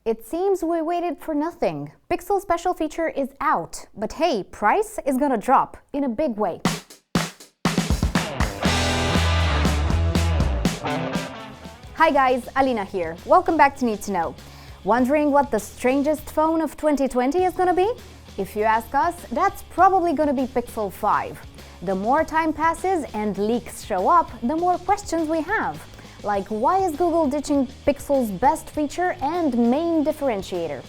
It seems we waited for nothing. Pixel special feature is out, but hey, price is gonna drop in a big way. Hi guys, Alina here. Welcome back to Need to Know. Wondering what the strangest phone of 2020 is gonna be? If you ask us, that's probably gonna be Pixel 5. The more time passes and leaks show up, the more questions we have. Like, why is Google ditching Pixel's best feature and main differentiator?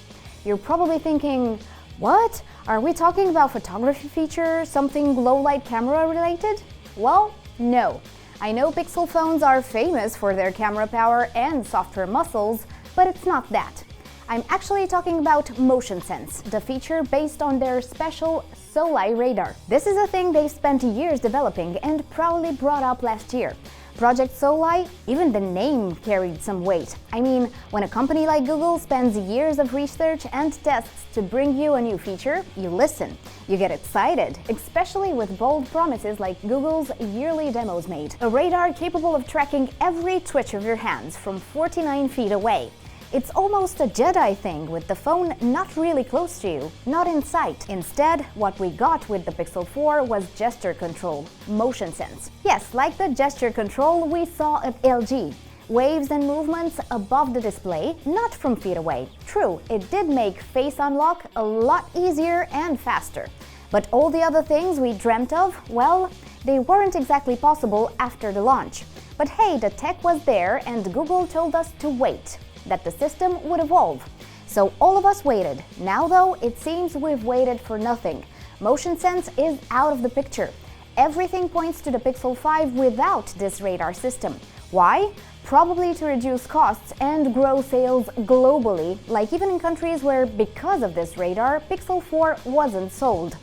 You're probably thinking, what? Are we talking about photography feature, something low-light camera related? Well, no. I know Pixel phones are famous for their camera power and software muscles, but it's not that. I'm actually talking about Motion Sense, the feature based on their special SOLI radar. This is a thing they spent years developing and proudly brought up last year. Project SOLI, even the name carried some weight. I mean, when a company like Google spends years of research and tests to bring you a new feature, you listen. You get excited, especially with bold promises like Google's yearly demos made. A radar capable of tracking every twitch of your hands from 49 feet away. It's almost a Jedi thing, with the phone not really close to you, not in sight. Instead, what we got with the Pixel 4 was gesture control, Motion Sense. Yes, like the gesture control we saw at LG. Waves and movements above the display, not from feet away. True, it did make face unlock a lot easier and faster. But all the other things we dreamt of, well, they weren't exactly possible after the launch. But hey, the tech was there and Google told us to wait, that the system would evolve. So all of us waited. Now though, it seems we've waited for nothing. Motion Sense is out of the picture. Everything points to the Pixel 5 without this radar system. Why? Probably to reduce costs and grow sales globally, like even in countries where, because of this radar, Pixel 4 wasn't sold.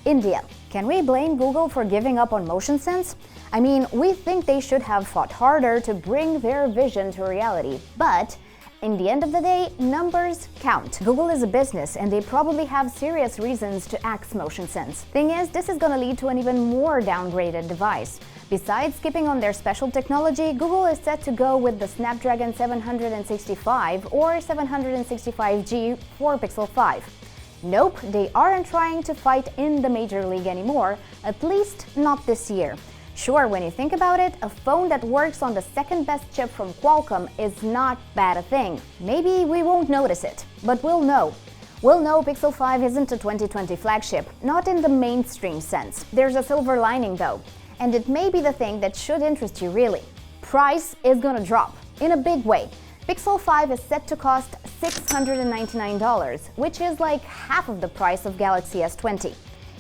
India. Can we blame Google for giving up on Motion Sense? I mean, we think they should have fought harder to bring their vision to reality. But in the end of the day, numbers count. Google is a business and they probably have serious reasons to axe Motion Sense. Thing is, this is gonna lead to an even more downgraded device. Besides skipping on their special technology, Google is set to go with the Snapdragon 765 or 765G for Pixel 5. Nope, they aren't trying to fight in the major league anymore, at least not this year. Sure, when you think about it, a phone that works on the second best chip from Qualcomm is not bad a thing. Maybe we won't notice it, but we'll know. We'll know Pixel 5 isn't a 2020 flagship, not in the mainstream sense. There's a silver lining though, and it may be the thing that should interest you really. Price is gonna drop, in a big way. Pixel 5 is set to cost $699, which is like half of the price of Galaxy S20.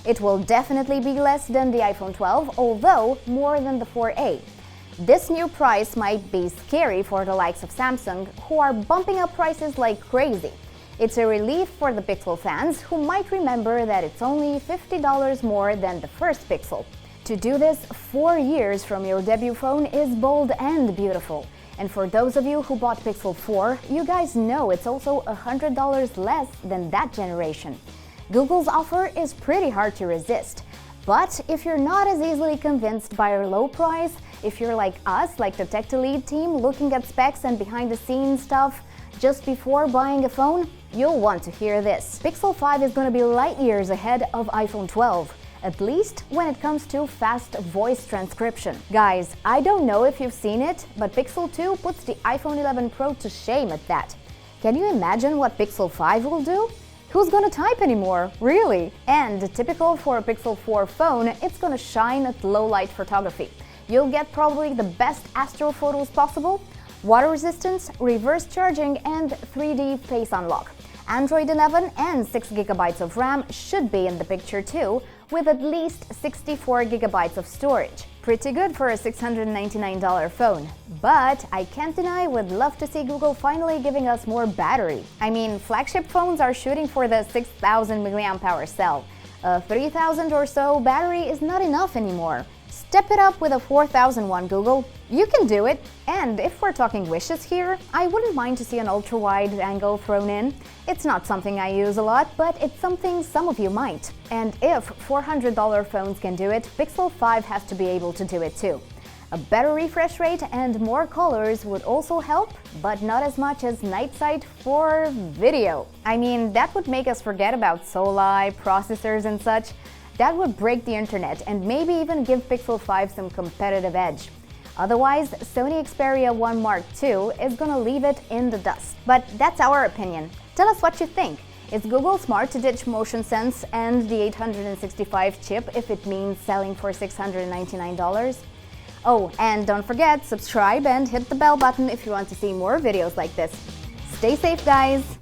It will definitely be less than the iPhone 12, although more than the 4A. This new price might be scary for the likes of Samsung, who are bumping up prices like crazy. It's a relief for the Pixel fans, who might remember that it's only $50 more than the first Pixel. To do this 4 years from your debut phone is bold and beautiful. And for those of you who bought Pixel 4, you guys know it's also $100 less than that generation. Google's offer is pretty hard to resist. But if you're not as easily convinced by our low price, if you're like us, like the TechTheLead team, looking at specs and behind-the-scenes stuff just before buying a phone, you'll want to hear this. Pixel 5 is going to be light years ahead of iPhone 12. At least when it comes to fast voice transcription. Guys, I don't know if you've seen it, but Pixel 2 puts the iPhone 11 Pro to shame at that. Can you imagine what Pixel 5 will do? Who's gonna type anymore? Really? And typical for a Pixel 4 phone, it's gonna shine at low light photography. You'll get probably the best astro photos possible, water resistance, reverse charging, and 3D face unlock. Android 11 and 6GB of RAM should be in the picture too, with at least 64GB of storage. Pretty good for a $699 phone. But I can't deny we'd love to see Google finally giving us more battery. I mean, flagship phones are shooting for the 6000 mAh cell. A 3000 or so battery is not enough anymore. Step it up with a 4000 one, Google. You can do it. And if we're talking wishes here, I wouldn't mind to see an ultra-wide angle thrown in. It's not something I use a lot, but it's something some of you might. And if $400 phones can do it, Pixel 5 has to be able to do it too. A better refresh rate and more colors would also help, but not as much as night sight for video. I mean, that would make us forget about SOLI, processors and such. That would break the internet and maybe even give Pixel 5 some competitive edge. Otherwise, Sony Xperia 1 Mark II is gonna leave it in the dust. But that's our opinion. Tell us what you think. Is Google smart to ditch motion sense and the 865 chip if it means selling for $699? Oh, and don't forget, subscribe and hit the bell button if you want to see more videos like this. Stay safe, guys!